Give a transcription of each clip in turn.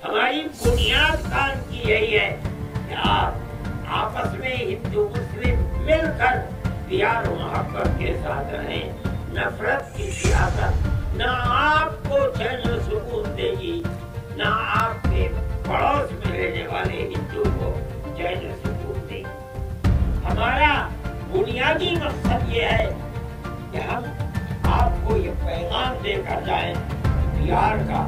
हमारी बुनियाद काम की यही है कि आप आपस में हिंदू मुस्लिम मिलकर प्यार मोहब्बत के साथ रहें। नफरत की सियासत न आपको चैन और सुकून देगी, न आपके पड़ोस में रहने वाले हिंदू को चैन और सुकून देगी। हमारा बुनियादी मकसद ये है कि हम आपको ये पैगाम देकर जाएं, प्यार का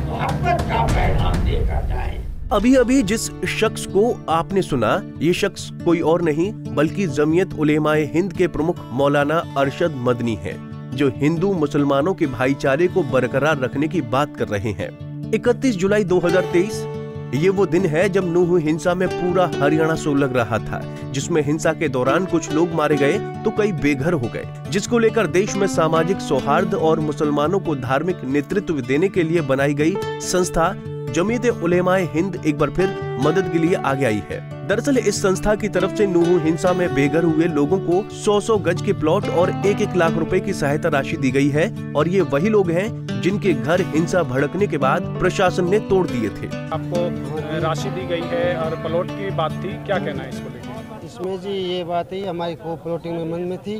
मोहब्बत का पैगाम देकर जाएं। अभी अभी जिस शख्स को आपने सुना, ये शख्स कोई और नहीं बल्कि जमीयत उलेमाए हिंद के प्रमुख मौलाना अरशद मदनी है, जो हिंदू मुसलमानों के भाईचारे को बरकरार रखने की बात कर रहे हैं। 31 जुलाई 2023 ये वो दिन है जब नूह हिंसा में पूरा हरियाणा सोलग रहा था, जिसमें हिंसा के दौरान कुछ लोग मारे गए तो कई बेघर हो गए, जिसको लेकर देश में सामाजिक सौहार्द और मुसलमानों को धार्मिक नेतृत्व देने के लिए बनाई गई संस्था जमीयत उलेमाए हिंद एक बार फिर मदद के लिए आगे आई है। दरअसल इस संस्था की तरफ से नूह हिंसा में बेघर हुए लोगों को 100 गज के प्लॉट और 1-1 लाख रुपए की सहायता राशि दी गई है, और ये वही लोग हैं जिनके घर हिंसा भड़कने के बाद प्रशासन ने तोड़ दिए थे। आपको राशि दी गई है और प्लॉट की बात थी, क्या कहना है इसको लेकर? इसमें जी ये बात है, हमारी को प्लॉटिंग में मन में थी,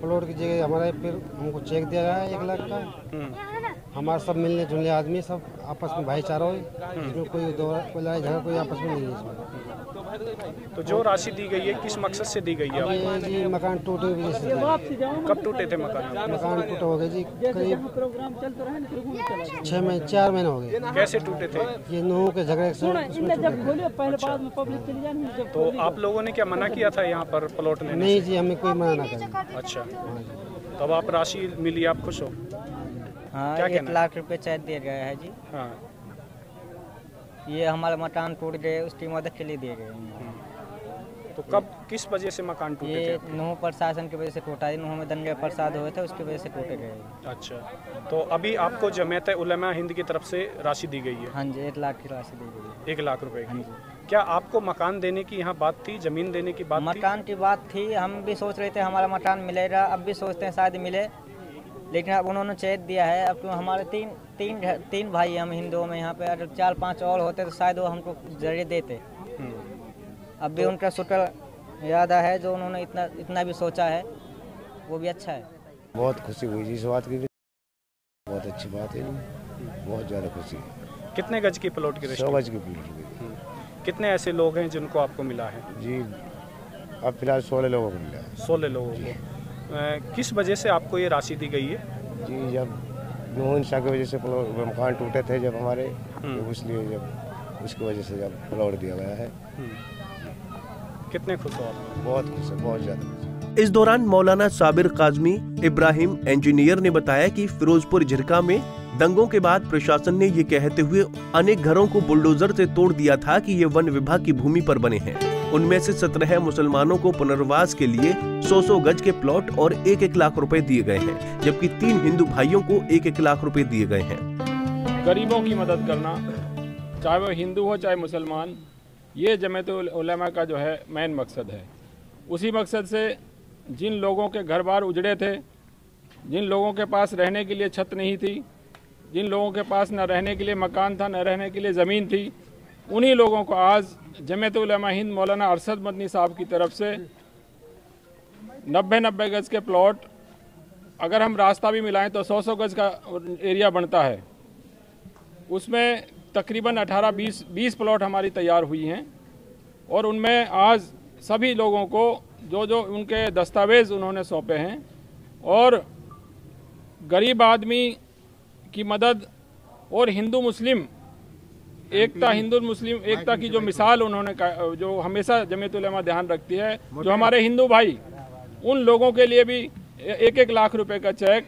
प्लॉट की जगह हमारे फिर हमको चेक दिया गया 1 लाख का। हमारे सब मिलने जुलने आदमी सब आपस में भाईचारा हो, इसमें कोई लड़ाई झगड़ा कोई आपस में नहीं है इसमें। तो जो राशि दी गई है किस मकसद से दी गई है? ये जी मकान टूटे की वजह से। कब टूटे थे मकान? मकान टूटे हो गए जी करीब 4 महीने हो गए। कैसे टूटे थे? ये नूह के झगड़े से। तो आप लोगों ने क्या मना किया था यहाँ पर प्लॉट लेने? नहीं जी, हमें कोई मना ना करें। अच्छा, तब आप राशि मिली, आप खुश हो? हाँ, क्या 1 लाख रुपए चाहे दिया गया है जी। हाँ, ये हमारा मकान टूट गए, उसकी मदद के लिए दिए गए। तो कब किस वजह से मकान टूटे ये थे? नूह प्रशासन की वजह से टूटा है, नूह में दंगे प्रसाद हुए थे, उसकी वजह से टूटे गए। अच्छा, तो अभी आपको जमीयत उलेमा हिंद की तरफ से राशि दी गई है? हाँ जी, 1 लाख की राशि दी गई है। 1 लाख रुपए की। क्या आपको मकान देने की यहाँ बात थी, जमीन देने की बात थी? मकान की बात थी, हम भी सोच रहे थे हमारा मकान मिलेगा, अब भी सोचते हैं शायद मिले, लेकिन अब उन्होंने चेक दिया है। अब क्यों हमारे तीन भाई हम हिंदुओं में, यहाँ पे अगर 4-5 और होते तो शायद वो हमको जरिए देते। अब भी उनका शुक्र याद है जो उन्होंने इतना भी सोचा है, वो भी अच्छा है। बहुत खुशी हुई जी इस बात की, बहुत अच्छी बात है, बहुत ज़्यादा खुशी है। कितने गज की प्लॉट की? 100 गज की प्लॉट। कितने ऐसे लोग हैं जिनको आपको मिला है? जी अब फिलहाल 16 लोगों को मिला है। 16 लोगों को। किस वजह से आपको ये राशि दी गई है? जी जब नूह हिंसा की वजह से मकान टूटे थे जब हमारे, तो इसलिए जब उसकी वजह से जब प्लॉट दिया गया है। कितने खुश हो आप? बहुत खुश है, बहुत ज़्यादा खुश। इस दौरान मौलाना साबिर काजमी इब्राहिम इंजीनियर ने बताया कि फिरोजपुर झिरका में दंगों के बाद प्रशासन ने ये कहते हुए अनेक घरों को बुलडोजर से तोड़ दिया था कि ये वन विभाग की भूमि पर बने हैं। उनमें से 17 मुसलमानों को पुनर्वास के लिए 100 गज के प्लॉट और 1-1 लाख रुपए दिए गए हैं, जबकि 3 हिंदू भाइयों को 1-1 लाख रुपए दिए गए हैं। गरीबों की मदद करना, चाहे वो हिंदू हो चाहे मुसलमान, ये जमीयत उलेमा का जो है मेन मकसद है। उसी मकसद से जिन लोगों के घर बार उजड़े थे, जिन लोगों के पास रहने के लिए छत नहीं थी, जिन लोगों के पास न रहने के लिए मकान था, न रहने के लिए ज़मीन थी, उन्हीं लोगों को आज जमीयत उलेमा हिंद मौलाना अरशद मदनी साहब की तरफ से 90 गज के प्लॉट, अगर हम रास्ता भी मिलाएं तो 100 गज का एरिया बनता है। उसमें तकरीबन 18-20 प्लॉट हमारी तैयार हुई हैं, और उनमें आज सभी लोगों को जो उनके दस्तावेज़ उन्होंने सौंपे हैं, और गरीब आदमी की मदद और हिंदू मुस्लिम एकता की जो मिसाल उन्होंने जो हमेशा जमीयत उलेमा ध्यान रखती है, जो हमारे हिंदू भाई, उन लोगों के लिए भी 1-1 लाख रुपए का चेक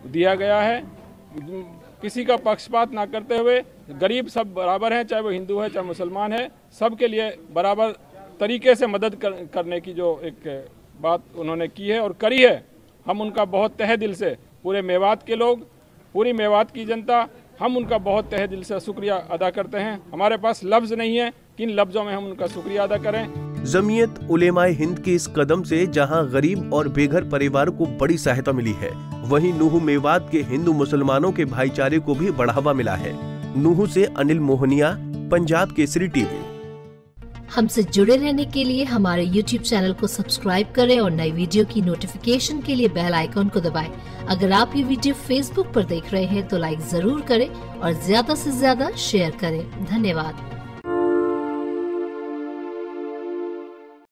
दिया गया है। किसी का पक्षपात ना करते हुए, गरीब सब बराबर हैं, चाहे वो हिंदू है चाहे मुसलमान है, सबके लिए बराबर तरीके से मदद करने की जो एक बात उन्होंने की है और करी है। हम उनका बहुत तहे दिल से, पूरे मेवात के लोग, पूरी मेवात की जनता, हम उनका बहुत तहे दिल से शुक्रिया अदा करते हैं। हमारे पास लफ्ज़ नहीं है, किन लफ्ज़ों में हम उनका शुक्रिया अदा करें। जमीयत उलेमाए हिंद के इस कदम से जहां गरीब और बेघर परिवारों को बड़ी सहायता मिली है, वहीं नूह मेवात के हिंदू मुसलमानों के भाईचारे को भी बढ़ावा मिला है। नूहू से अनिल मोहनिया, पंजाब केसरी टीवी। हमसे जुड़े रहने के लिए हमारे YouTube चैनल को सब्सक्राइब करें और नई वीडियो की नोटिफिकेशन के लिए बेल आइकॉन को दबाएं। अगर आप ये वीडियो Facebook पर देख रहे हैं तो लाइक जरूर करें और ज्यादा से ज्यादा शेयर करें। धन्यवाद।